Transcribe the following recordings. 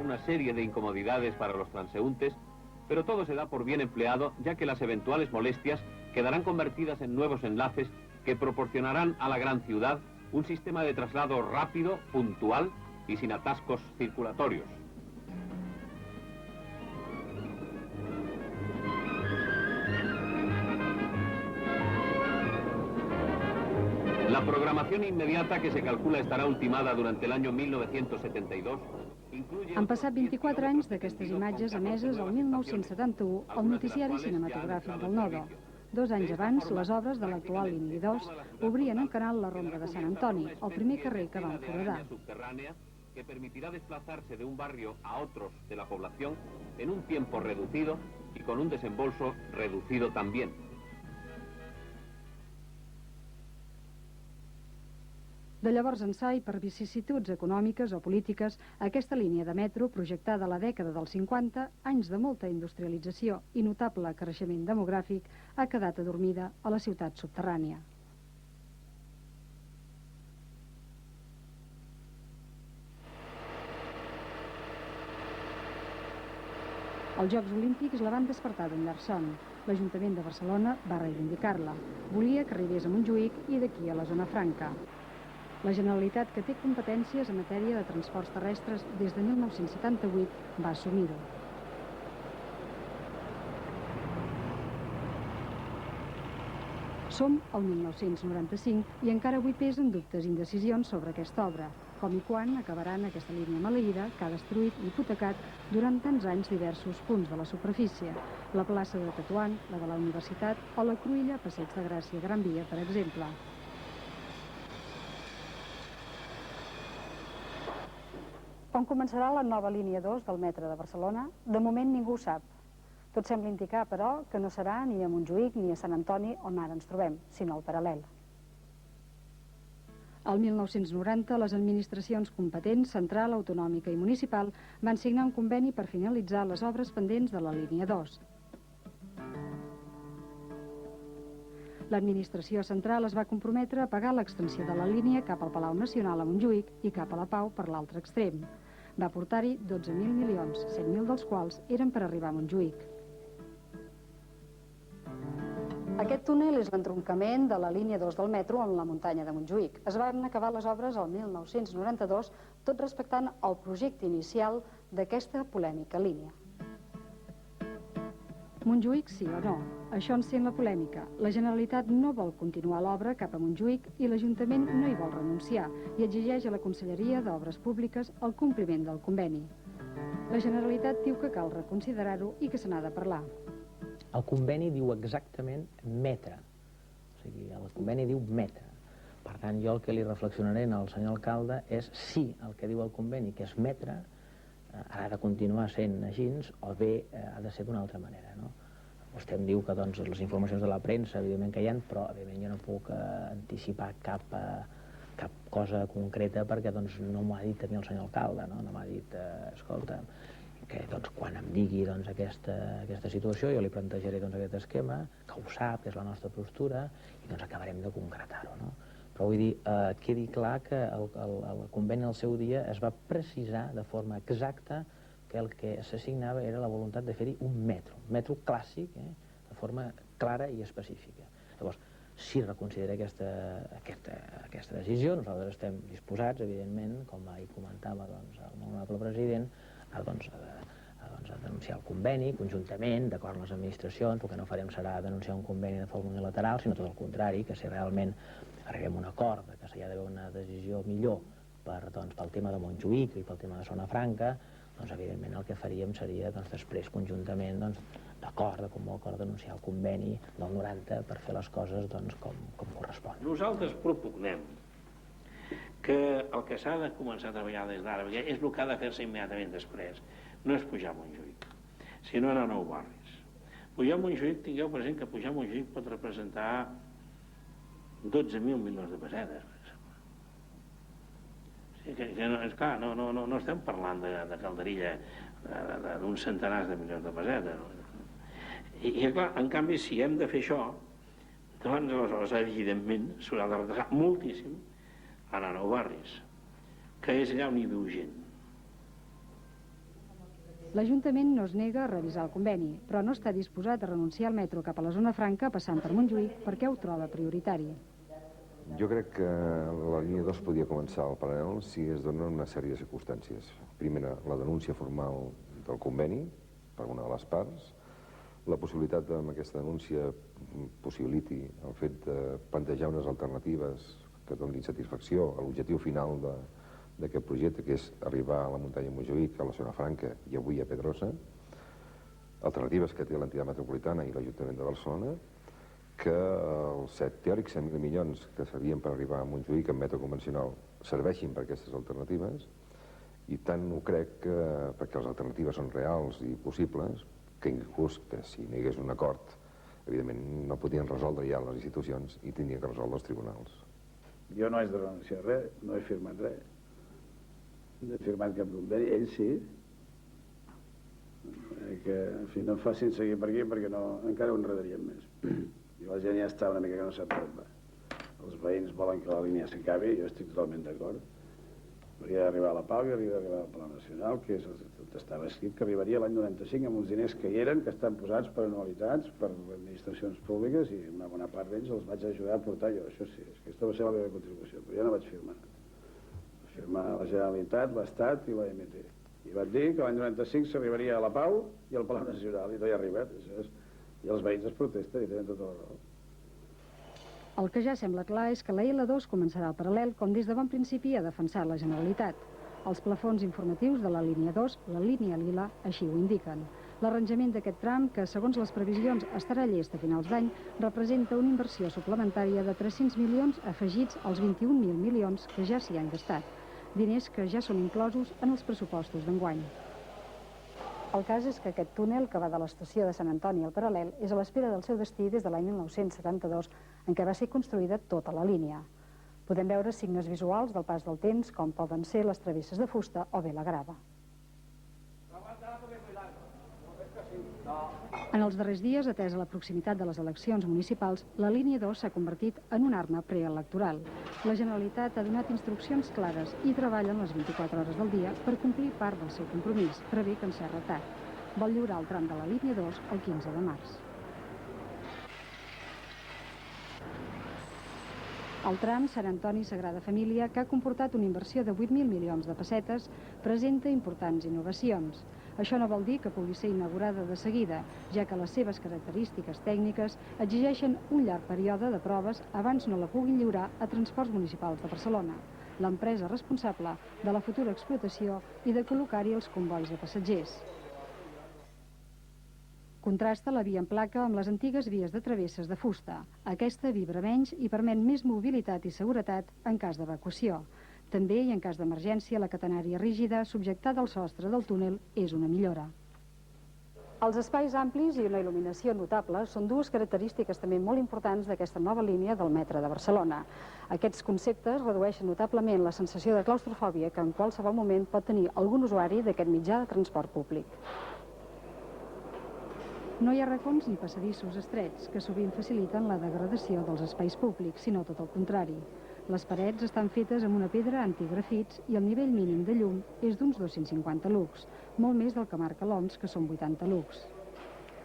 una serie de incomodidades para los transeúntes, pero todo se da por bien empleado, ya que las eventuales molestias quedarán convertidas en nuevos enlaces que proporcionarán a la gran ciudad un sistema de traslado rápido, puntual y sin atascos circulatorios. La programación inmediata, que se calcula estarà ultimada durant l'any 1972, Han passat 24 anys d'aquestes imatges emeses el 1971 al noticiari cinematogràfic del Nodo. 2 anys abans, les obres de l'actual línia 2 obrien el canal La Ronda de Sant Antoni, el primer carrer que van foradar. Que permitirá desplazarse de un barrio a otros de la población en un tiempo reducido y con un desembolso reducido también. De llavors ençà i per vicissituds econòmiques o polítiques, aquesta línia de metro, projectada a la dècada dels 50, anys de molta industrialització i notable creixement demogràfic, ha quedat adormida a la ciutat subterrània. Els Jocs Olímpics la van despertar d'un llarg son. L'Ajuntament de Barcelona va reivindicar-la. Volia que arribés a Montjuïc i d'aquí a la Zona Franca. La Generalitat, que té competències en matèria de transports terrestres des de 1978, va assumir-ho. Som al 1995 i encara avui pesen dubtes i indecisions sobre aquesta obra, com i quan acabaran aquesta línia maleïda que ha destruït i hipotecat durant tants anys diversos punts de la superfície, la plaça de Tetuan, la de la Universitat o la Cruïlla, Passeig de Gràcia, Gran Via, per exemple. On començarà la nova línia 2 del metro de Barcelona, de moment ningú ho sap. Tot sembla indicar, però, que no serà ni a Montjuïc ni a Sant Antoni on ara ens trobem, sinó al paral·lel. El 1990, les administracions competents, central, autonòmica i municipal, van signar un conveni per finalitzar les obres pendents de la línia 2. L'administració central es va comprometre a pagar l'extensió de la línia cap al Palau Nacional a Montjuïc i cap a la Pau per l'altre extrem. Va aportar-hi 12.000 milions, 7.000 dels quals eren per arribar a Montjuïc. Aquest túnel és l'entroncament de la línia 2 del metro amb la muntanya de Montjuïc. Es van acabar les obres el 1992, tot respectant el projecte inicial d'aquesta polèmica línia. Montjuïc sí o no? Això encén la polèmica. La Generalitat no vol continuar l'obra cap a Montjuïc i l'Ajuntament no hi vol renunciar i exigeix a la Conselleria d'Obres Públiques el compliment del conveni. La Generalitat diu que cal reconsiderar-ho i que se n'ha de parlar. El conveni diu exactament metre. O sigui, el conveni diu metre. Per tant, jo el que li reflexionaré al senyor alcalde és si el que diu el conveni, que és metre, ha de continuar sent així o bé ha de ser d'una altra manera, no? Vostè em diu que les informacions de la premsa, evidentment que hi ha, però evidentment jo no puc anticipar cap cosa concreta perquè no m'ho ha dit a mi el senyor alcalde, no m'ha dit, escolta, que quan em digui aquesta situació jo li plantejaré aquest esquema, que ho sap, que és la nostra postura, i acabarem de concretar-ho, no? Però vull dir, quedi clar que el conveni al seu dia es va precisar de forma exacta que el que s'assignava era la voluntat de fer-hi un metro clàssic, de forma clara i específica. Llavors, si reconsidera aquesta decisió, nosaltres estem disposats, evidentment, com ahir comentava el molt honorable president, a denunciar el conveni conjuntament, d'acord amb les administracions. El que no farem serà denunciar un conveni de forma unilateral, sinó tot el contrari, que si realment arribem a un acord que s'hi ha d'haver una decisió millor pel tema de Montjuïc i pel tema de Zona Franca, evidentment el que faríem seria després conjuntament d'acord, de comú acord, denunciar el conveni del 90 per fer les coses com correspon. Nosaltres propugnem que el que s'ha de començar a treballar des d'ara, perquè és el que ha de fer-se immediatament després, no és pujar a Montjuïc, sinó anar a Nou Barris. Pujar a Montjuïc, tingueu present que pujar a Montjuïc pot representar 12.000 milions de pessetes, per exemple. Esclar, no estem parlant de calderilla d'uns centenars de milions de pessetes. I clar, en canvi, si hem de fer això, doncs aleshores, evidentment, s'haurà de retrasar moltíssim anar a Nou Barris, que és allà on hi viu gent. L'Ajuntament no es nega a revisar el conveni, però no està disposat a renunciar al metro cap a la zona franca passant per Montjuïc perquè ho troba prioritari. Jo crec que la línia 2 podia començar al paral·lel si es donen una sèrie de circumstàncies. Primera, la denúncia formal del conveni per una de les parts, la possibilitat amb aquesta denúncia possibiliti el fet de plantejar unes alternatives que donin satisfacció a l'objectiu final d'aquest projecte, que és arribar a la muntanya Montjuïc, a la zona franca i avui a Pedrosa, alternatives que té l'entitat metropolitana i l'Ajuntament de Barcelona, que els teòrics 100.000 milions que servien per arribar a Montjuïc en metro convencional serveixin per aquestes alternatives, i tant ho crec que, perquè les alternatives són reals i possibles, que inclús que si n'hi hagués un acord, evidentment no podien resoldre ja les institucions i tindrien que resoldre els tribunals. Jo no he de renunciar a res, no he firmat res. No he firmat cap conveni, ell sí. Que, en fi, no em facin seguir per aquí perquè encara ho enredaríem més. I la gent ja està una mica que no sap per on va. Els veïns volen que la línia s'acabi, jo estic totalment d'acord. Hauria d'arribar a la Pau i hauria d'arribar al Palau Nacional, que és estava escrit que arribaria l'any 95 amb uns diners que hi eren, que estan posats per anualitats, per administracions públiques, i una bona part d'ells els vaig ajudar a portar jo, això sí, aquesta va ser la meva contribució, però jo no vaig firmar. Va firmar la Generalitat, l'Estat i l'AMT. I van dir que l'any 95 s'arribaria a la Pau i al Palau Nacional, i no hi ha arribat. I els veïns es protesten i tenen tota la raó. El que ja sembla clar és que la L2 començarà al paral·lel, com des de bon principi ha defensat la Generalitat. Els plafons informatius de la línia 2, la línia lila, així ho indiquen. L'arranjament d'aquest tram, que segons les previsions estarà llest a finals d'any, representa una inversió suplementària de 300 milions afegits als 21.000 milions que ja s'hi han gastat, diners que ja són inclosos en els pressupostos d'enguany. El cas és que aquest túnel, que va de l'estació de Sant Antoni al paral·lel, és a l'espera del seu destí des de l'any 1972, en què va ser construïda tota la línia. Podem veure signes visuals del pas del temps, com poden ser les travesses de fusta o bé la grava. En els darrers dies, atesa la proximitat de les eleccions municipals, la línia 2 s'ha convertit en una arma preelectoral. La Generalitat ha donat instruccions clares i treballen les 24 hores del dia per complir part del seu compromís, prevé que en Serra tard. Vol lliurar el tram de la línia 2 el 15 de març. El tram Sant Antoni Sagrada Família, que ha comportat una inversió de 8.000 milions de pessetes, presenta importants innovacions. Això no vol dir que pugui ser inaugurada de seguida, ja que les seves característiques tècniques exigeixen un llarg període de proves abans no la puguin lliurar a Transports Municipals de Barcelona, l'empresa responsable de la futura explotació i de col·locar-hi els combois de passatgers. Contrasta la via en placa amb les antigues vies de travesses de fusta. Aquesta vibra menys i permet més mobilitat i seguretat en cas d'evacuació. També, i en cas d'emergència, la catenària rígida subjectada al sostre del túnel és una millora. Els espais amplis i una il·luminació notable són dues característiques també molt importants d'aquesta nova línia del metro de Barcelona. Aquests conceptes redueixen notablement la sensació de claustrofòbia que en qualsevol moment pot tenir algun usuari d'aquest mitjà de transport públic. No hi ha racons ni passadissos estrets, que sovint faciliten la degradació dels espais públics, sinó tot el contrari. Les parets estan fetes amb una pedra antigrafits i el nivell mínim de llum és d'uns 250 lux, molt més del que marca l'OMS, que són 80 lux.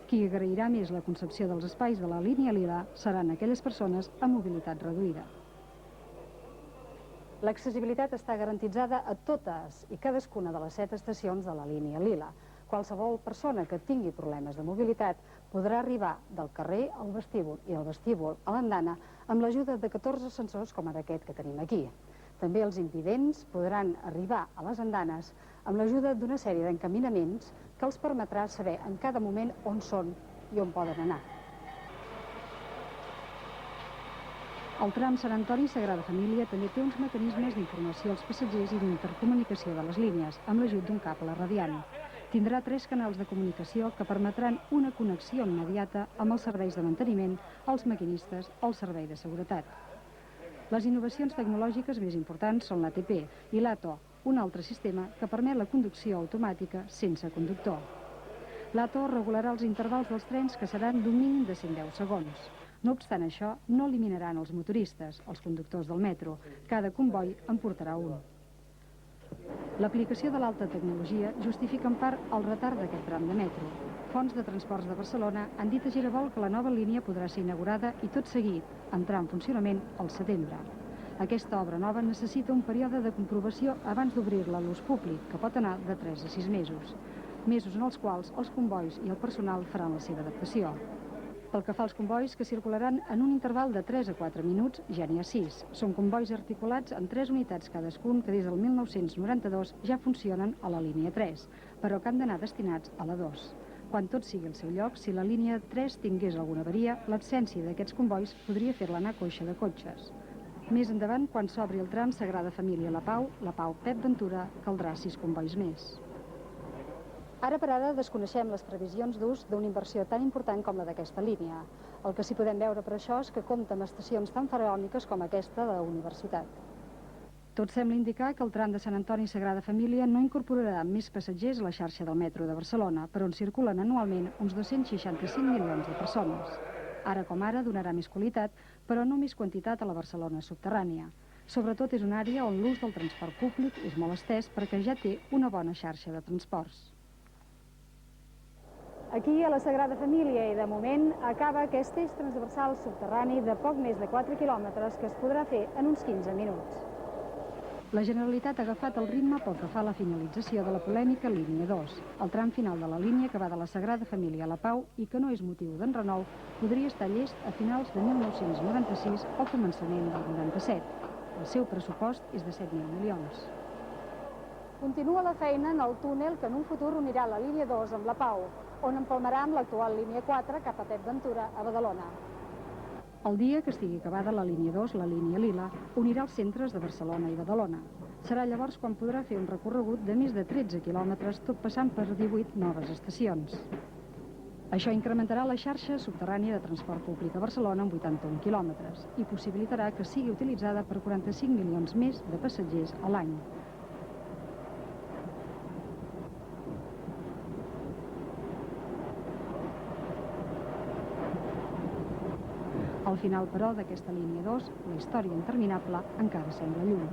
Qui agrairà més la concepció dels espais de la línia lila seran aquelles persones amb mobilitat reduïda. L'accessibilitat està garantitzada a totes i cadascuna de les 7 estacions de la línia lila. Qualsevol persona que tingui problemes de mobilitat podrà arribar del carrer al vestíbul i del vestíbul a l'andana amb l'ajuda de 14 ascensors com ara aquest que tenim aquí. També els invidents podran arribar a les andanes amb l'ajuda d'una sèrie d'encaminaments que els permetrà saber en cada moment on són i on poden anar. El tram Sant Antoni Sagrada Família també té uns mecanismes d'informació als passatgers i d'intercomunicació de les línies, amb l'ajut d'un cable radiant. Tindrà 3 canals de comunicació que permetran una connexió immediata amb els serveis de manteniment, els maquinistes o el servei de seguretat. Les innovacions tecnològiques més importants són l'ATP i l'ATO, un altre sistema que permet la conducció automàtica sense conductor. L'ATO regularà els intervals dels trens, que seran d'un mínim de 110 segons. No obstant això, no eliminaran els motoristes, els conductors del metro. Cada comboi en portarà un. L'aplicació de l'alta tecnologia justifica en part el retard d'aquest tram de metro. Fonts de Transports de Barcelona han dit a Giravolt que la nova línia podrà ser inaugurada i tot seguit entrar en funcionament al setembre. Aquesta obra nova necessita un període de comprovació abans d'obrir-la a l'ús públic, que pot anar de 3 a 6 mesos. Mesos en els quals els combois i el personal faran la seva adaptació. Pel que fa als combois, que circularan en un interval de 3 a 4 minuts, ja n'hi ha 6. Són combois articulats en 3 unitats cadascun que des del 1992 ja funcionen a la línia 3, però que han d'anar destinats a la 2. Quan tot sigui al seu lloc, si la línia 3 tingués alguna avaria, l'absència d'aquests combois podria fer-la anar coixa de cotxes. Més endavant, quan s'obri el tram Sagrada Família La Pau Pep Ventura, caldrà 6 combois més. Ara per ara desconeixem les previsions d'ús d'una inversió tan important com la d'aquesta línia. El que sí podem veure per això és que compta amb estacions tan faraòniques com aquesta de la universitat. Tot sembla indicar que el tram de Sant Antoni Sagrada Família no incorporarà més passatgers a la xarxa del metro de Barcelona, per on circulen anualment uns 265 milions de persones. Ara com ara donarà més qualitat, però no més quantitat a la Barcelona subterrània. Sobretot és una àrea on l'ús del transport públic és molt estès perquè ja té una bona xarxa de transports. Aquí, a la Sagrada Família, i de moment, acaba aquest eix transversal subterrani de poc més de 4 quilòmetres que es podrà fer en uns 15 minuts. La Generalitat ha agafat el ritme pel que fa a la finalització de la polèmica línia 2. El tram final de la línia que va de la Sagrada Família a la Pau i que no és motiu d'enrenou podria estar llest a finals de 1996 o començament del 97. El seu pressupost és de 7.000 milions. Continua la feina en el túnel que en un futur unirà la línia 2 amb la Pau, on empalmarà amb l'actual línia 4 cap a Pep Ventura, a Badalona. El dia que estigui acabada la línia 2, la línia lila, unirà els centres de Barcelona i Badalona. Serà llavors quan podrà fer un recorregut de més de 13 quilòmetres, tot passant per 18 noves estacions. Això incrementarà la xarxa subterrània de transport públic a Barcelona en 81 quilòmetres i possibilitarà que sigui utilitzada per 45 milions més de passatgers a l'any. Al final, però, d'aquesta línia 2, la història interminable encara sembla lluny.